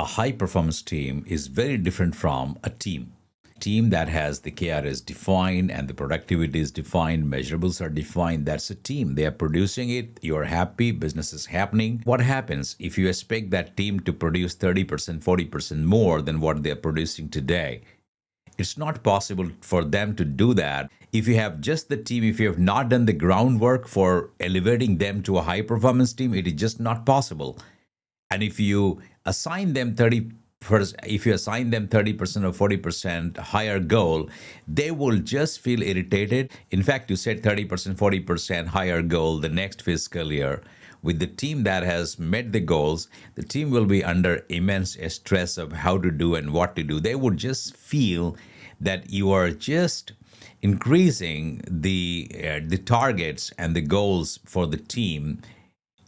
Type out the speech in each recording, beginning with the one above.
A high performance team is very different from a team that has the KRS defined and the productivity is defined, measurables are defined. That's a team. They are producing it. You're happy. Business is happening. What happens if you expect that team to produce 30%, 40% more than what they're producing today? It's not possible for them to do that. If you have just the team, if you have not done the groundwork for elevating them to a high performance team, it is just not possible. And if you assign them 30 if you assign them 30% or 40% higher goal, they will just feel irritated. In fact, you said 30%, 40% higher goal the next fiscal year. With the team that has met the goals, the team will be under immense stress of how to do and what to do. They would just feel that you are just increasing the targets and the goals for the team,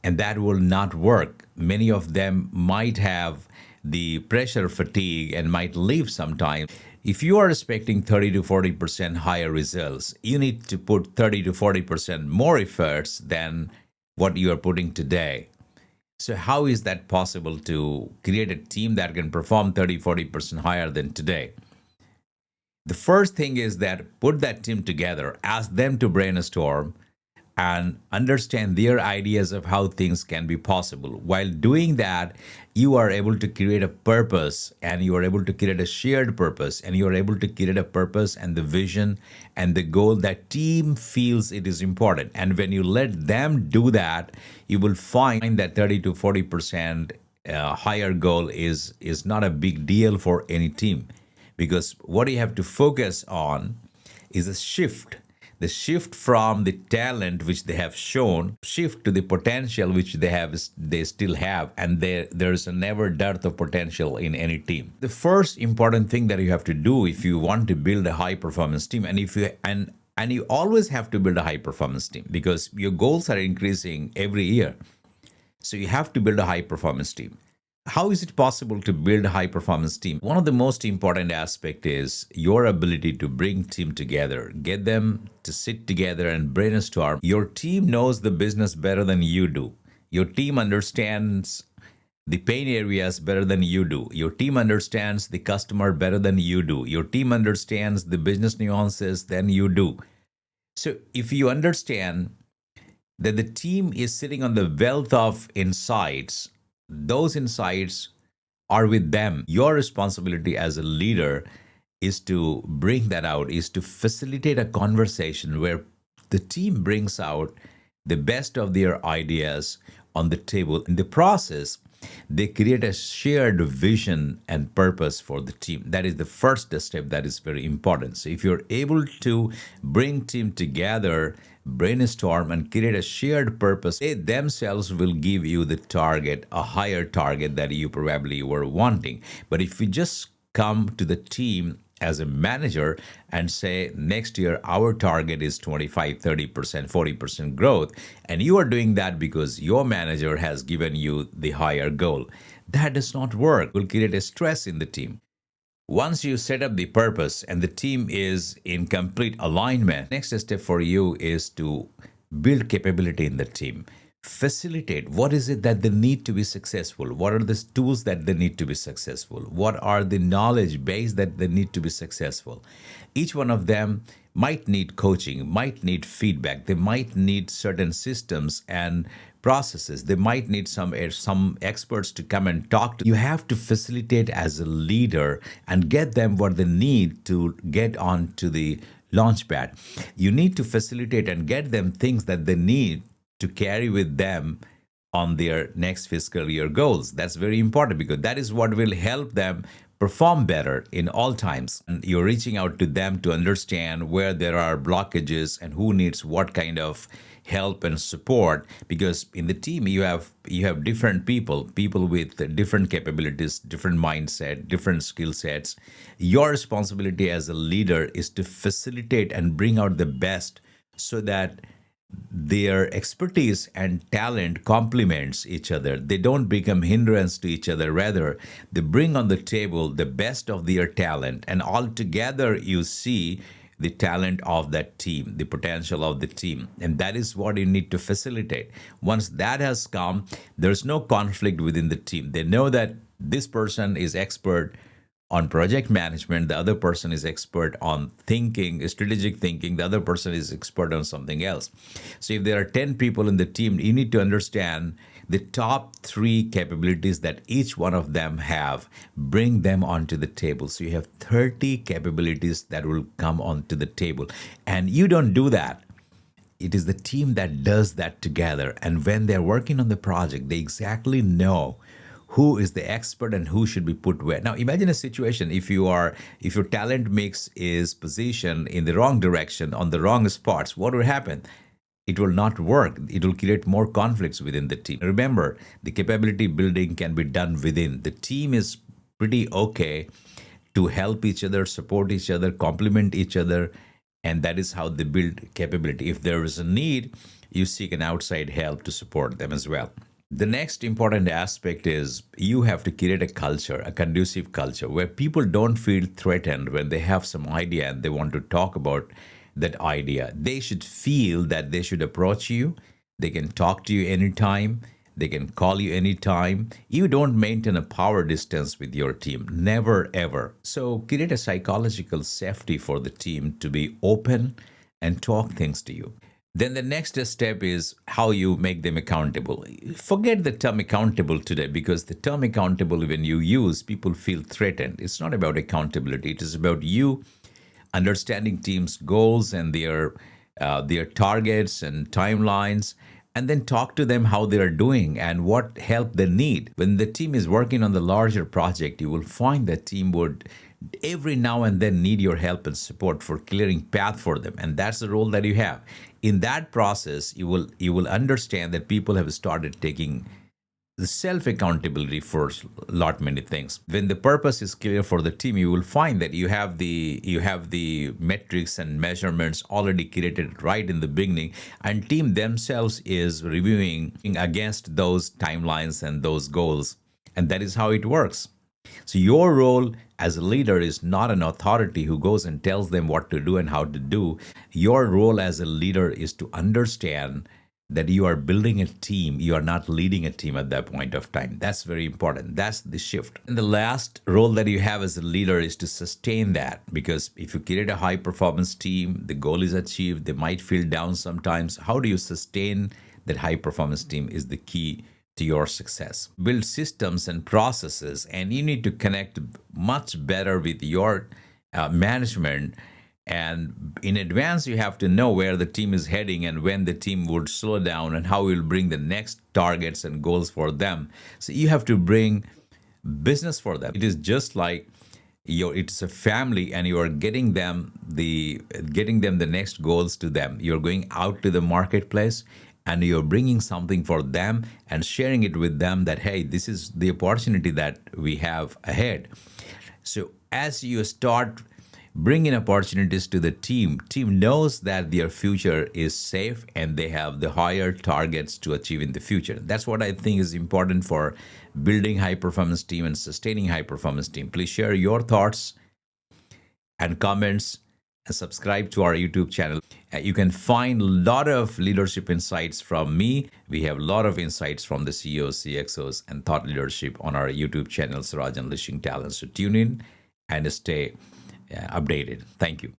and that will not work. Many of them might have the pressure fatigue and might leave sometime. If you are expecting 30 to 40% higher results, you need to put 30 to 40% more efforts than what you are putting today. So, how is that possible to create a team that can perform 30, 40% higher than today? The first thing is that put that team together, ask them to brainstorm and understand their ideas of how things can be possible. While doing that, you are able to create a purpose and you are able to create a shared purpose and you are able to create a purpose and the vision and the goal that team feels it is important. And when you let them do that, you will find that 30 to 40% higher goal is not a big deal for any team, because what you have to focus on is a shift, the shift from the talent which they have shown, shift to the potential which they still have, and there's a never dearth of potential in any team. The first important thing that you have to do if you want to build a high performance team, and if you and you always have to build a high performance team because your goals are increasing every year, so you have to build a high performance team. How is it possible to build a high performance team? One of the most important aspect is your ability to bring team together, get them to sit together and brainstorm. Your team knows the business better than you do. Your team understands the pain areas better than you do. Your team understands the customer better than you do. Your team understands the business nuances than you do. So if you understand that the team is sitting on the wealth of insights, those insights are with them. Your responsibility as a leader is to bring that out, is to facilitate a conversation where the team brings out the best of their ideas on the table. In the process, they create a shared vision and purpose for the team. That is the first step that is very important. So if you're able to bring team together, brainstorm and create a shared purpose, they themselves will give you the target, a higher target that you probably were wanting. But if you just come to the team as a manager and say next year our target is 25, 30%, 40% growth, and you are doing that because your manager has given you the higher goal, that does not work. It will create a stress in the team. Once you set up the purpose and the team is in complete alignment, next step for you is to build capability in the team. Facilitate what is it that they need to be successful? What are the tools that they need to be successful? What are the knowledge base that they need to be successful? Each one of them might need coaching, might need feedback, they might need certain systems and processes. They might need some experts to come and talk to. You have to facilitate as a leader and get them what they need to get onto the launchpad. You need to facilitate and get them things that they need to carry with them on their next fiscal year goals. That's very important because that is what will help them perform better in all times. And you're reaching out to them to understand where there are blockages and who needs what kind of help and support, because in the team you have different people with different capabilities, different mindset, different skill sets. Your responsibility as a leader is to facilitate and bring out the best so that their expertise and talent complements each other. They don't become hindrance to each other. Rather, they bring on the table the best of their talent, and all together you see the talent of that team, the potential of the team. And that is what you need to facilitate. Once that has come, there's no conflict within the team. They know that This person is expert on project management, the other person is expert on thinking, strategic thinking, the other person is expert on something else. So if there are 10 people in the team, you need to understand the top three capabilities that each one of them have, bring them onto the table. So you have 30 capabilities that will come onto the table. And you don't do that, it is the team that does that together. And when they're working on the project, they exactly know who is the expert and who should be put where. Now imagine a situation, if your talent mix is positioned in the wrong direction on the wrong spots, what will happen? It will not work. It will create more conflicts within the team. Remember, the capability building can be done within. The team is pretty okay to help each other, support each other, complement each other, and that is how they build capability. If there is a need, you seek an outside help to support them as well. The next important aspect is you have to create a culture, a conducive culture where people don't feel threatened when they have some idea and they want to talk about that idea. They should feel that they should approach you. They can talk to you anytime. They can call you anytime. You don't maintain a power distance with your team. Never, ever. So create a psychological safety for the team to be open and talk things to you. Then the next step is how you make them accountable. Forget the term accountable today, because the term accountable, when you use, people feel threatened. It's not about accountability. It is about you understanding teams' goals and their targets and timelines, and then talk to them how they are doing and what help they need. When the team is working on the larger project, you will find that team would every now and then need your help and support for clearing path for them, and that's the role that you have. In that process, you will understand that people have started taking the self accountability for a lot many things. When the purpose is clear for the team, you will find that you have the metrics and measurements already created right in the beginning, and team themselves is reviewing against those timelines and those goals, and that is how it works. So your role as a leader is not an authority who goes and tells them what to do and how to do. Your role as a leader is to understand that you are building a team. You are not leading a team at that point of time. That's very important. That's the shift. And the last role that you have as a leader is to sustain that. Because if you create a high performance team, the goal is achieved, they might feel down sometimes. How do you sustain that high performance team is the key to your success. Build systems and processes, and you need to connect much better with your management. And in advance, you have to know where the team is heading and when the team would slow down and how you'll bring the next targets and goals for them. So you have to bring business for them. It is just like it's a family, and you are getting them the next goals to them. You're going out to the marketplace and you're bringing something for them and sharing it with them, that hey, this is the opportunity that we have ahead. So as you start bringing opportunities to the team knows that their future is safe and they have the higher targets to achieve in the future. That's what I think is important for building high performance team and sustaining high performance team. Please share your thoughts and comments and subscribe to our YouTube channel. You can find a lot of leadership insights from me. We have a lot of insights from the CEOs, CXOs, and thought leadership on our YouTube channel, Siraj Unleashing Talent. So tune in and stay updated. Thank you.